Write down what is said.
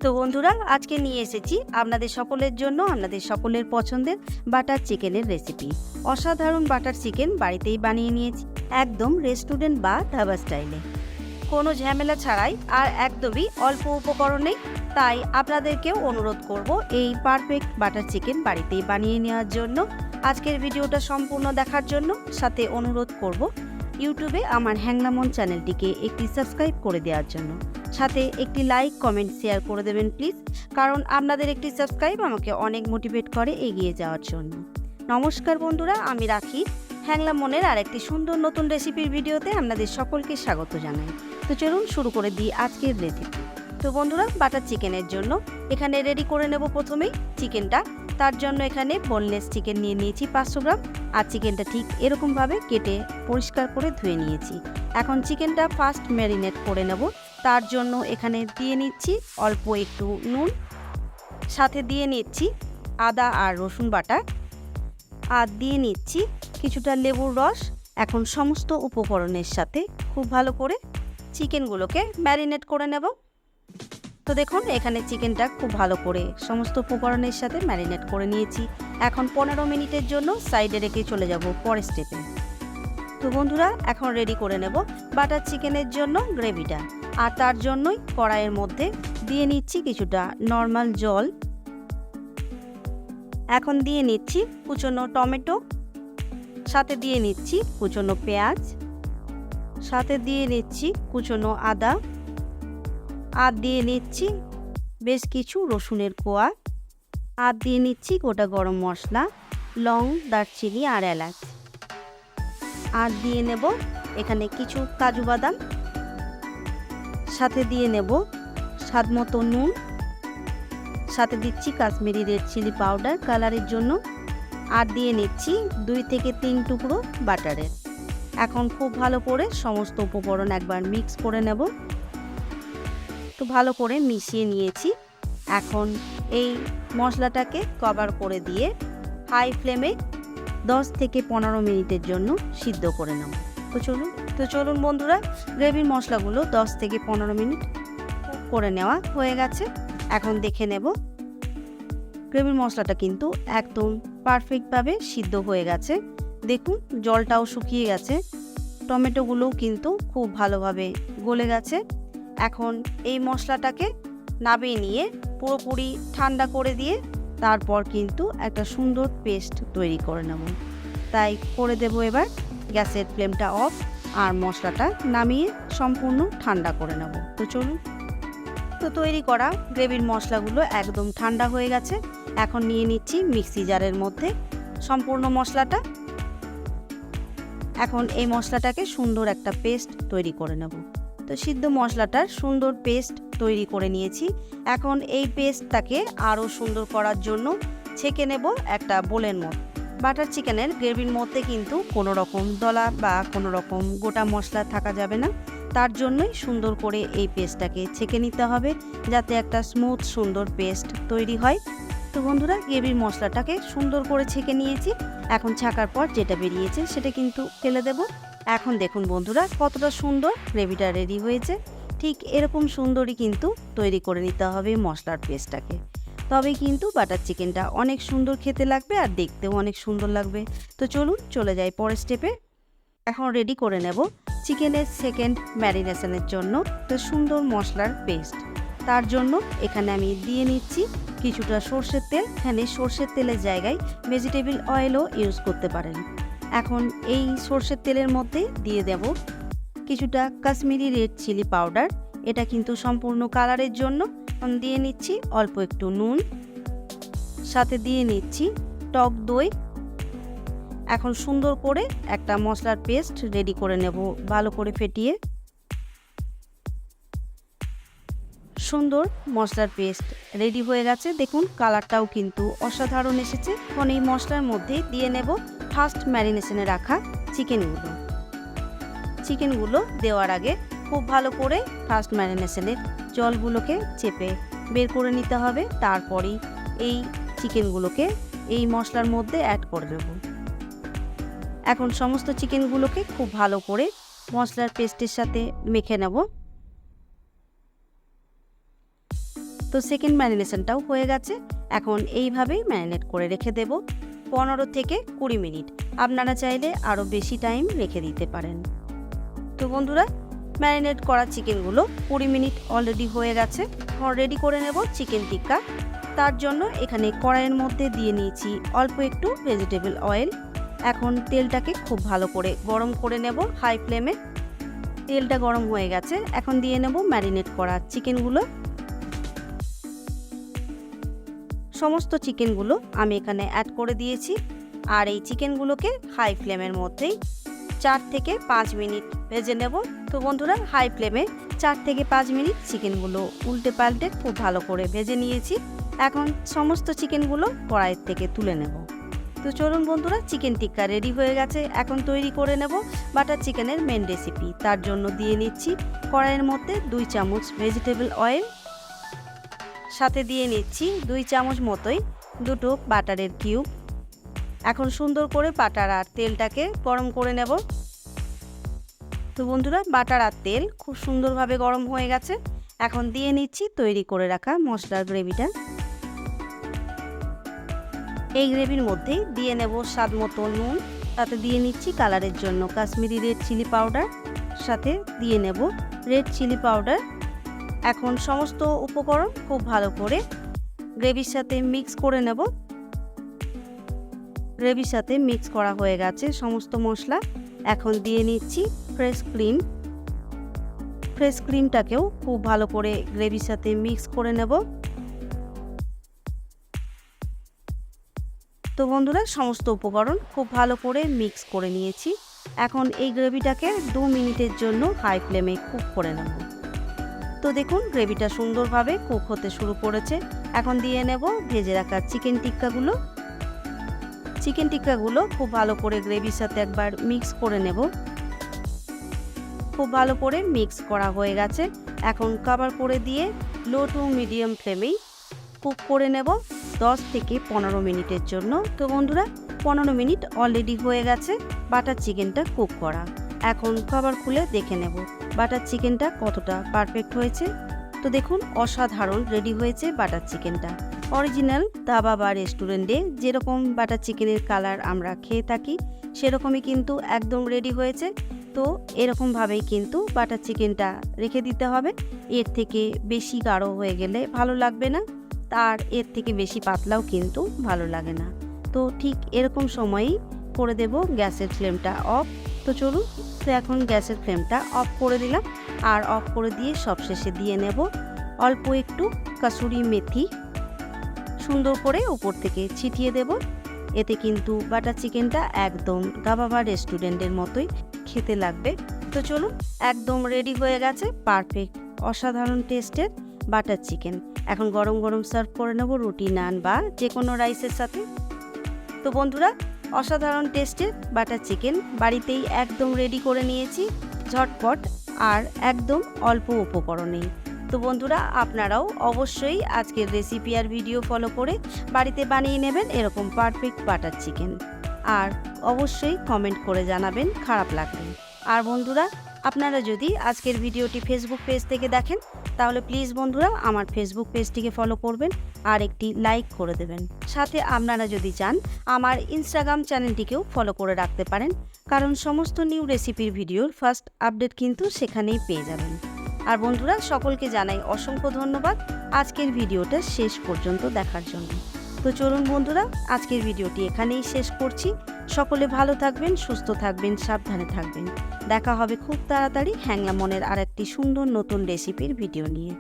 তো বন্ধুরা, আজকে নিয়ে এসেছি আপনাদের সকলের জন্য আপনাদের সকলের পছন্দের বাটার চিকেনের রেসিপি। অসাধারণ বাটার চিকেন বাড়িতেই বানিয়ে নিয়েছি, একদম রেস্টুরেন্ট বা ধাবা স্টাইলে, কোনো ঝামেলা ছাড়াই আর একদমই অল্প উপকরণেই। তাই আপনাদেরকেও অনুরোধ করব এই পারফেক্ট বাটার চিকেন বাড়িতেই বানিয়ে নেওয়ার জন্য। আজকের ভিডিওটা সম্পূর্ণ দেখার জন্য সাথে অনুরোধ করব ইউটিউবে আমার হ্যাংলামন চ্যানেলটিকে একটি সাবস্ক্রাইব করে দেওয়ার জন্য, সাথে একটি লাইক কমেন্ট শেয়ার করে দেবেন প্লিজ, কারণ আপনাদের একটি সাবস্ক্রাইব আমাকে অনেক মোটিভেট করে এগিয়ে যাওয়ার জন্য। নমস্কার বন্ধুরা, আমি রাখি হ্যাংলামনের আর একটি সুন্দর নতুন রেসিপির ভিডিওতে আপনাদের সকলকে স্বাগত জানাই। তো চলুন শুরু করে দিই আজকের রেসিপি। তো বন্ধুরা, বাটার চিকেনের জন্য এখানে রেডি করে নেব প্রথমেই চিকেনটা। তার জন্য এখানে বোনলেস চিকেন নিয়ে নিয়েছি 500 গ্রাম, আর চিকেনটা ঠিক এরকমভাবে কেটে পরিষ্কার করে ধুয়ে নিয়েছি। এখন চিকেনটা ফার্স্ট ম্যারিনেট করে নেব। তার জন্য এখানে দিয়ে নিচ্ছি অল্প একটু নুন, সাথে দিয়ে নিচ্ছি আদা আর রসুন বাটা, আর দিয়ে নিচ্ছি কিছুটা লেবুর রস। এখন সমস্ত উপকরণের সাথে খুব ভালো করে চিকেনগুলোকে ম্যারিনেট করে নেব। তো দেখুন, এখানে চিকেনটা খুব ভালো করে সমস্ত উপকরণের সাথে ম্যারিনেট করে নিয়েছি। এখন 15 মিনিটের জন্য সাইডে রেখে চলে যাব পরের স্টেপে। তো বন্ধুরা, এখন রেডি করে নেব বাটার চিকেনের জন্য গ্রেভিটা। আর তার জন্যই কড়াইয়ের মধ্যে দিয়ে নিচ্ছি কিছুটা নর্মাল জল। এখন দিয়ে নিচ্ছি কুচনো টমেটো, সাথে দিয়ে নিচ্ছি কুচনো পেঁয়াজ, সাথে দিয়ে নিচ্ছি কুচনো আদা, আর দিয়ে নিচ্ছি বেশ কিছু রসুনের কোয়া, আর দিয়ে নিচ্ছি গোটা গরম মশলা, লং, দারচিনি আর এলাচ, আর দিয়ে নেব এখানে কিছু কাজু বাদাম, সাথে দিয়ে নেব স্বাদ মতো নুন, সাথে দিচ্ছি কাশ্মীরি রেড চিলি পাউডার কালারের জন্য, আর দিয়ে নিচ্ছি 2 থেকে 3 টুকরো বাটারের। এখন খুব ভালো করে সমস্ত উপকরণ একবার মিক্স করে নেব। তো ভালো করে মিশিয়ে নিয়েছি। এখন এই মশলাটাকে কভার করে দিয়ে হাই ফ্লেমে 10 থেকে 15 মিনিটের জন্য সিদ্ধ করে নেব। তো চলুন বন্ধুরা, গ্রেভির মশলাগুলো 10 থেকে 15 মিনিট করে নেওয়া হয়ে গেছে। এখন দেখে নেব গ্রেভির মশলাটা কিন্তু একদম পারফেক্টভাবে সিদ্ধ হয়ে গেছে। দেখুন, জলটাও শুকিয়ে গেছে, টমেটোগুলোও কিন্তু খুব ভালোভাবে গলে গেছে। এখন এই মশলাটাকে নামিয়ে নিয়ে পুরোপুরি ঠান্ডা করে দিয়ে তারপর কিন্তু একটা সুন্দর পেস্ট তৈরি করে নেব। তাই করে দেব এবার গ্যাসের ফ্লেমটা অফ, আর মশলাটা নামিয়ে সম্পূর্ণ ঠান্ডা করে নেব। তো চলুন, তো তৈরি করা গ্রেভির মশলাগুলো একদম ঠান্ডা হয়ে গেছে। এখন নিয়ে নিচ্ছি মিক্সি জারের মধ্যে সম্পূর্ণ মশলাটা। এখন এই মশলাটাকে সুন্দর একটা পেস্ট তৈরি করে নেব। তো সিদ্ধ মশলাটার সুন্দর পেস্ট তৈরি করে নিয়েছি। এখন এই পেস্টটাকে আরও সুন্দর করার জন্য ছেঁকে নেব একটা বোলের মধ্যে। বাটার চিকেনের গ্রেভির মধ্যে কিন্তু কোনো রকম দলা বা কোনো রকম গোটা মশলা থাকা যাবে না। তার জন্যই সুন্দর করে এই পেস্টটাকে ছেঁকে নিতে হবে, যাতে একটা স্মুথ সুন্দর পেস্ট তৈরি হয়। তো বন্ধুরা, গ্রেভির মশলাটাকে সুন্দর করে ছেঁকে নিয়েছি। এখন ছাকার পর যেটা বেরিয়েছে সেটা কিন্তু ফেলে দেব। এখন দেখুন বন্ধুরা, কতটা সুন্দর গ্রেভিটা রেডি হয়েছে। ঠিক এরকম সুন্দরই কিন্তু তৈরি করে নিতে হবে মশলার পেস্টটাকে, তবেই কিন্তু বাটার চিকেনটা অনেক সুন্দর খেতে লাগবে আর দেখতেও অনেক সুন্দর লাগবে। তো চলুন চলে যাই পরের স্টেপে। এখন রেডি করে নেব চিকেনের সেকেন্ড ম্যারিনেশনের জন্য একটা সুন্দর মশলার পেস্ট। তার জন্য এখানে আমি দিয়ে নিচ্ছি কিছুটা সর্ষের তেল। এখানে সর্ষের তেলের জায়গায় ভেজিটেবল অয়েলও ইউজ করতে পারেন। এখন এই সর্ষের তেলের মধ্যে দিয়ে দেব কিছুটা কাশ্মীরি রেড চিলি পাউডার, এটা কিন্তু সম্পূর্ণ কালারের জন্য। দিয়ে নিচ্ছি অল্প একটু নুন, সাথে দিয়ে নিচ্ছি টক দই। এখন সুন্দর করে একটা মশলার পেস্ট রেডি করে নেব, ভালো করে ফেটিয়ে। সুন্দর মশলার পেস্ট রেডি হয়ে গেছে। দেখুন, কালারটাও কিন্তু অসাধারণ এসেছে। এখন এই মশলার মধ্যে দিয়ে নেব ফার্স্ট ম্যারিনেশনে রাখা চিকেনগুলো দেওয়ার আগে খুব ভালো করে ফার্স্ট ম্যারিনেশনের জলগুলোকে চেপে বের করে নিতে হবে। তারপরেই এই চিকেনগুলোকে এই মশলার মধ্যে অ্যাড করে দেব। এখন সমস্ত চিকেনগুলোকে খুব ভালো করে মশলার পেস্টের সাথে মেখে নেব। তো তো সেকেন্ড ম্যারিনেশনটাও হয়ে গেছে। এখন এইভাবেই ম্যারিনেট করে রেখে দেব 15 থেকে 20 মিনিট। আপনারা চাইলে আরও বেশি টাইম রেখে দিতে পারেন। তো বন্ধুরা, ম্যারিনেট করা চিকেনগুলো 20 মিনিট অলরেডি হয়ে গেছে। এখন রেডি করে নেব চিকেন টিক্কা। তার জন্য এখানে কড়াইয়ের মধ্যে দিয়ে নিয়েছি অল্প একটু ভেজিটেবল অয়েল। এখন তেলটাকে খুব ভালো করে গরম করে নেব হাই ফ্লেমে। তেলটা গরম হয়ে গেছে। এখন দিয়ে নেব ম্যারিনেট করা চিকেনগুলো। সমস্ত চিকেনগুলো আমি এখানে অ্যাড করে দিয়েছি। আর এই চিকেনগুলোকে হাই ফ্লেমের মধ্যেই 4 থেকে 5 মিনিট ভেজে নেব। তো বন্ধুরা, হাই ফ্লেমে 4 থেকে 5 মিনিট চিকেনগুলো উল্টে পাল্টে খুব ভালো করে ভেজে নিয়েছি। এখন সমস্ত চিকেনগুলো কড়াইয়ের থেকে তুলে নেব। তো চলুন বন্ধুরা, চিকেন টিক্কা রেডি হয়ে গেছে। এখন তৈরি করে নেব বাটার চিকেনের মেন রেসিপি। তার জন্য দিয়ে নিচ্ছি কড়াইয়ের মধ্যে 2 চামচ ভেজিটেবল অয়েল, সাথে দিয়ে নিচ্ছি 2 চামচ মতোই দুটো বাটারের কিউব। এখন সুন্দর করে বাটার আর তেলটাকে গরম করে নেব। তো বন্ধুরা, বাটার আর তেল খুব সুন্দরভাবে গরম হয়ে গেছে। এখন দিয়ে নিচ্ছি তৈরি করে রাখা মশলার গ্রেভিটা। এই গ্রেভির মধ্যেই দিয়ে নেব স্বাদ মতো নুন, সাথে দিয়ে নিচ্ছি কালারের জন্য কাশ্মীরি রেড চিলি পাউডার, সাথে দিয়ে নেব রেড চিলি পাউডার। এখন সমস্ত উপকরণ খুব ভালো করে গ্রেভির সাথে মিক্স করে নেব। গ্রেভির সাথে মিক্স করা হয়ে গেছে সমস্ত মশলা। এখন দিয়ে নিচ্ছি ফ্রেশ ক্রিম। ফ্রেশ ক্রিমটাকেও খুব ভালো করে গ্রেভির সাথে মিক্স করে নেব। তো বন্ধুরা, সমস্ত উপকরণ খুব ভালো করে মিক্স করে নিয়েছি। এখন এই গ্রেভিটাকে 2 মিনিটের জন্য হাই ফ্লেমে কুক করে নেব। তো দেখুন, গ্রেভিটা সুন্দরভাবে কুক হতে শুরু করেছে। এখন দিয়ে নেব ভেজে রাখা চিকেন টিক্কাগুলো। চিকেন টিক্কাগুলো খুব ভালো করে গ্রেভির সাথে একবার মিক্স করে নেব। খুব ভালো করে মিক্স করা হয়ে গেছে। এখন কভার করে দিয়ে লো টু মিডিয়াম ফ্লেমেই কুক করে নেব 10 থেকে 15 মিনিটের জন্য। তো বন্ধুরা, 15 মিনিট অলরেডি হয়ে গেছে বাটার চিকেনটা কুক করা। এখন কভার খুলে দেখে নেব বাটার চিকেনটা কতটা পারফেক্ট হয়েছে। তো দেখুন, অসাধারণ রেডি হয়েছে বাটার চিকেনটা। অরিজিনাল ধাবা বা রেস্টুরেন্টে যেরকম বাটার চিকেনের কালার আমরা খেয়ে থাকি সেরকমই কিন্তু একদম রেডি হয়েছে। তো এরকমভাবেই কিন্তু বাটার চিকেনটা রেখে দিতে হবে। এর থেকে বেশি গাঢ় হয়ে গেলে ভালো লাগবে না, আর এর থেকে বেশি পাতলাও কিন্তু ভালো লাগে না। তো ঠিক এরকম সময়ই করে দেব গ্যাসের ফ্লেমটা অফ। তো চলুন, তো এখন গ্যাসের ফ্লেমটা অফ করে দিলাম। আর অফ করে দিয়ে সবশেষে দিয়ে নেব অল্প একটু কাসুরি মেথি। সুন্দর করে উপর থেকে ছিটিয়ে দেব। এতে কিন্তু বাটার চিকেনটা একদম ধাবা বা রেস্টুরেন্টের মতোই খেতে লাগবে। তো চলুন, একদম রেডি হয়ে গেছে পারফেক্ট অসাধারণ টেস্টের বাটার চিকেন। এখন গরম গরম সার্ভ করে নেব রুটি, নান বা যে কোনো রাইসের সাথে। তো বন্ধুরা, অসাধারণ টেস্টের বাটার চিকেন বাড়িতেই একদম রেডি করে নিয়েছি, ঝটপট আর একদম অল্প উপকরণেই। তো বন্ধুরা, আপনারাও অবশ্যই আজকের রেসিপি আর ভিডিও ফলো করে বাড়িতে বানিয়ে নেবেন এরকম পারফেক্ট বাটার চিকেন। আর অবশ্যই কমেন্ট করে জানাবেন খারাপ লাগলে। আর বন্ধুরা, আপনারা যদি আজকের ভিডিওটি ফেসবুক পেজ থেকে দেখেন তাহলে প্লিজ বন্ধুরা আমার ফেসবুক পেজটিকে ফলো করবেন আর একটি লাইক করে দেবেন। সাথে আপনারা যদি চান আমার ইনস্টাগ্রাম চ্যানেলটিকেও ফলো করে রাখতে পারেন, কারণ সমস্ত নিউ রেসিপির ভিডিওর ফার্স্ট আপডেট কিন্তু সেখানেই পেয়ে যাবেন। আর বন্ধুরা, সকলকে জানাই অসংখ্য ধন্যবাদ আজকের ভিডিওটা শেষ পর্যন্ত দেখার জন্য। তো চলুন বন্ধুরা, আজকের ভিডিওটি এখানেই শেষ করছি। সকলে ভালো থাকবেন, সুস্থ থাকবেন, সাবধানে থাকবেন। দেখা হবে খুব তাড়াতাড়ি হ্যাংলা মনের আর একটি সুন্দর নতুন রেসিপির ভিডিও নিয়ে।